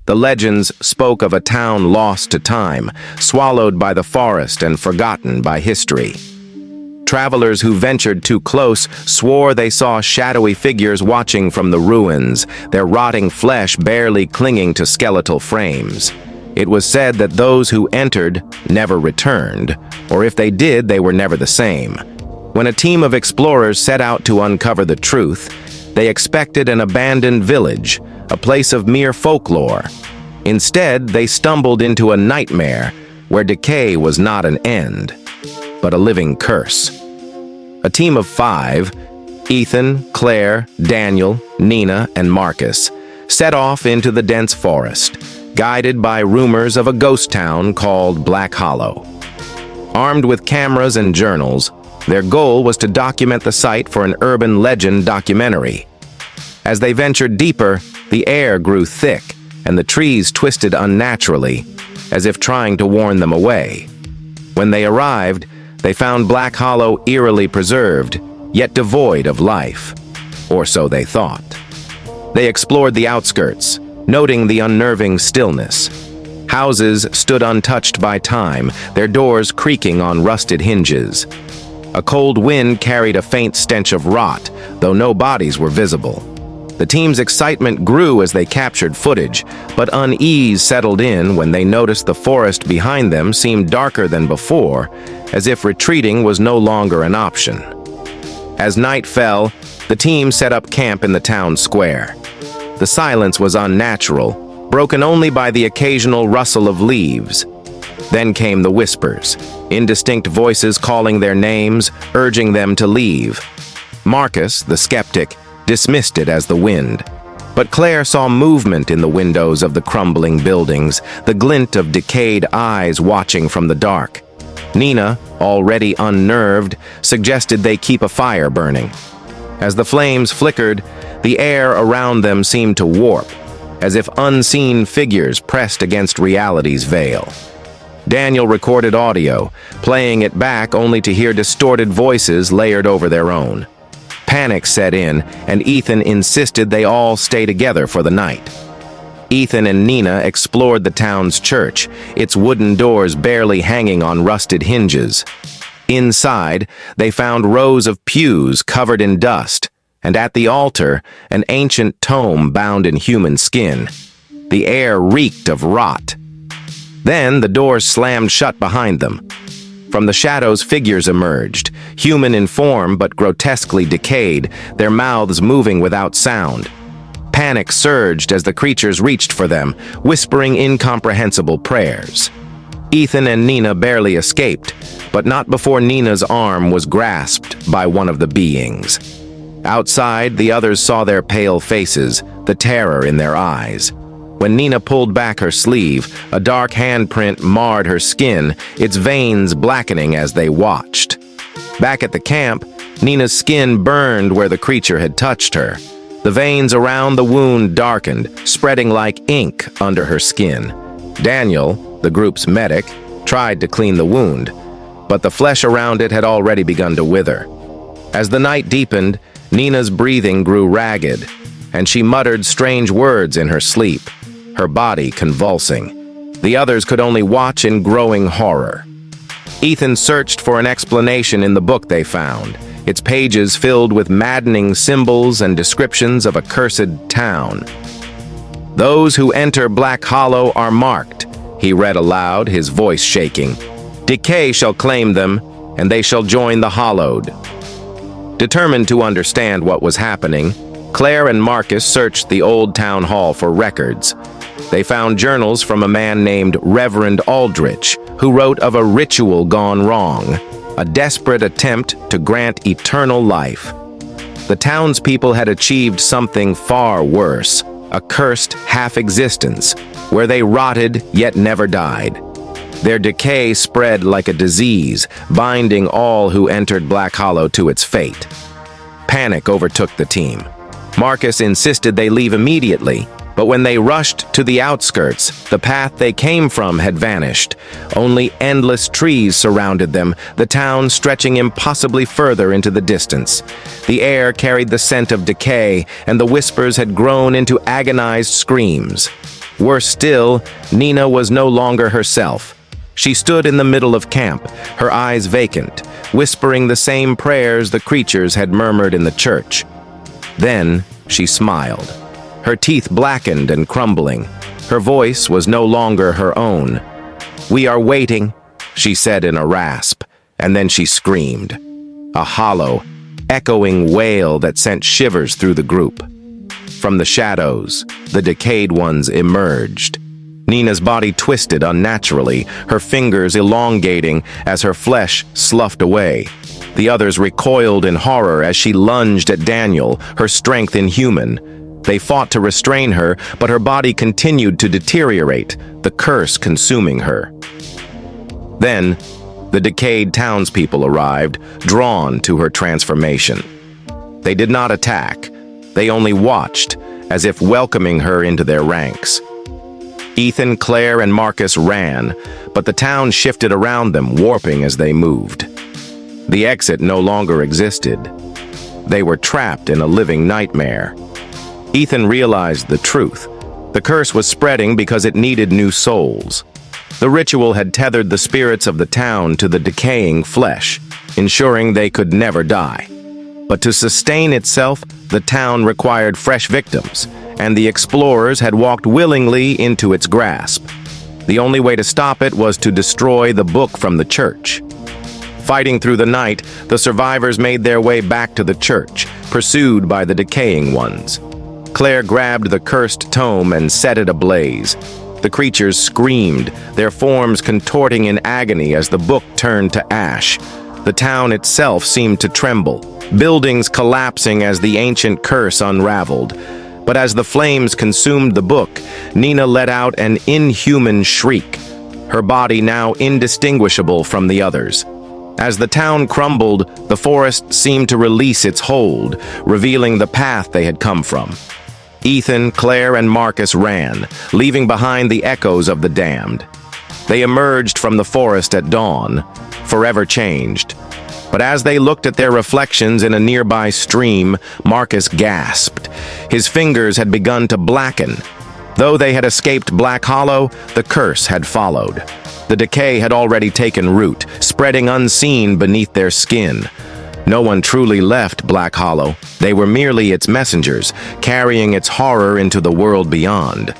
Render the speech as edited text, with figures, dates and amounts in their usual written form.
The legends spoke of a town lost to time, swallowed by the forest and forgotten by history. Travelers who ventured too close swore they saw shadowy figures watching from the ruins, their rotting flesh barely clinging to skeletal frames. It was said that those who entered never returned, or if they did, they were never the same. When a team of explorers set out to uncover the truth, they expected an abandoned village, a place of mere folklore. Instead, they stumbled into a nightmare where decay was not an end, but a living curse. A team of 5, Ethan, Claire, Daniel, Nina, and Marcus, set off into the dense forest, guided by rumors of a ghost town called Black Hollow. Armed with cameras and journals, their goal was to document the site for an urban legend documentary. As they ventured deeper, the air grew thick, and the trees twisted unnaturally, as if trying to warn them away. When they arrived, they found Black Hollow eerily preserved, yet devoid of life. Or so they thought. They explored the outskirts, noting the unnerving stillness. Houses stood untouched by time, their doors creaking on rusted hinges. A cold wind carried a faint stench of rot, though no bodies were visible. The team's excitement grew as they captured footage, but unease settled in when they noticed the forest behind them seemed darker than before, as if retreating was no longer an option. As night fell, the team set up camp in the town square. The silence was unnatural, broken only by the occasional rustle of leaves. Then came the whispers, indistinct voices calling their names, urging them to leave. Marcus, the skeptic, dismissed it as the wind. But Claire saw movement in the windows of the crumbling buildings, the glint of decayed eyes watching from the dark. Nina, already unnerved, suggested they keep a fire burning. As the flames flickered, the air around them seemed to warp, as if unseen figures pressed against reality's veil. Daniel recorded audio, playing it back only to hear distorted voices layered over their own. Panic set in, and Ethan insisted they all stay together for the night. Ethan and Nina explored the town's church, its wooden doors barely hanging on rusted hinges. Inside, they found rows of pews covered in dust, and at the altar, an ancient tome bound in human skin. The air reeked of rot. Then the doors slammed shut behind them. From the shadows, figures emerged, human in form but grotesquely decayed, their mouths moving without sound. Panic surged as the creatures reached for them, whispering incomprehensible prayers. Ethan and Nina barely escaped, but not before Nina's arm was grasped by one of the beings. Outside, the others saw their pale faces, the terror in their eyes. When Nina pulled back her sleeve, a dark handprint marred her skin, its veins blackening as they watched. Back at the camp, Nina's skin burned where the creature had touched her. The veins around the wound darkened, spreading like ink under her skin. Daniel, the group's medic, tried to clean the wound, but the flesh around it had already begun to wither. As the night deepened, Nina's breathing grew ragged, and she muttered strange words in her sleep, her body convulsing. The others could only watch in growing horror. Ethan searched for an explanation in the book they found, its pages filled with maddening symbols and descriptions of a cursed town. "Those who enter Black Hollow are marked," he read aloud, his voice shaking. "Decay shall claim them, and they shall join the hallowed." Determined to understand what was happening, Claire and Marcus searched the old town hall for records. They found journals from a man named Reverend Aldrich, who wrote of a ritual gone wrong, a desperate attempt to grant eternal life. The townspeople had achieved something far worse, a cursed half-existence, where they rotted yet never died. Their decay spread like a disease, binding all who entered Black Hollow to its fate. Panic overtook the team. Marcus insisted they leave immediately, but when they rushed to the outskirts, the path they came from had vanished. Only endless trees surrounded them, the town stretching impossibly further into the distance. The air carried the scent of decay, and the whispers had grown into agonized screams. Worse still, Nina was no longer herself. She stood in the middle of camp, her eyes vacant, whispering the same prayers the creatures had murmured in the church. Then she smiled, her teeth blackened and crumbling. Her voice was no longer her own. "We are waiting," she said in a rasp, and then she screamed. A hollow, echoing wail that sent shivers through the group. From the shadows, the decayed ones emerged. Nina's body twisted unnaturally, her fingers elongating as her flesh sloughed away. The others recoiled in horror as she lunged at Daniel, her strength inhuman. They fought to restrain her, but her body continued to deteriorate, the curse consuming her. Then, the decayed townspeople arrived, drawn to her transformation. They did not attack. They only watched, as if welcoming her into their ranks. Ethan, Claire, and Marcus ran, but the town shifted around them, warping as they moved. The exit no longer existed. They were trapped in a living nightmare. Ethan realized the truth. The curse was spreading because it needed new souls. The ritual had tethered the spirits of the town to the decaying flesh, ensuring they could never die. But to sustain itself, the town required fresh victims, and the explorers had walked willingly into its grasp. The only way to stop it was to destroy the book from the church. Fighting through the night, the survivors made their way back to the church, pursued by the decaying ones. Claire grabbed the cursed tome and set it ablaze. The creatures screamed, their forms contorting in agony as the book turned to ash. The town itself seemed to tremble, buildings collapsing as the ancient curse unraveled. But as the flames consumed the book, Nina let out an inhuman shriek, her body now indistinguishable from the others. As the town crumbled, the forest seemed to release its hold, revealing the path they had come from. Ethan, Claire, and Marcus ran, leaving behind the echoes of the damned. They emerged from the forest at dawn, forever changed. But as they looked at their reflections in a nearby stream, Marcus gasped. His fingers had begun to blacken. Though they had escaped Black Hollow, the curse had followed. The decay had already taken root, spreading unseen beneath their skin. No one truly left Black Hollow. They were merely its messengers, carrying its horror into the world beyond.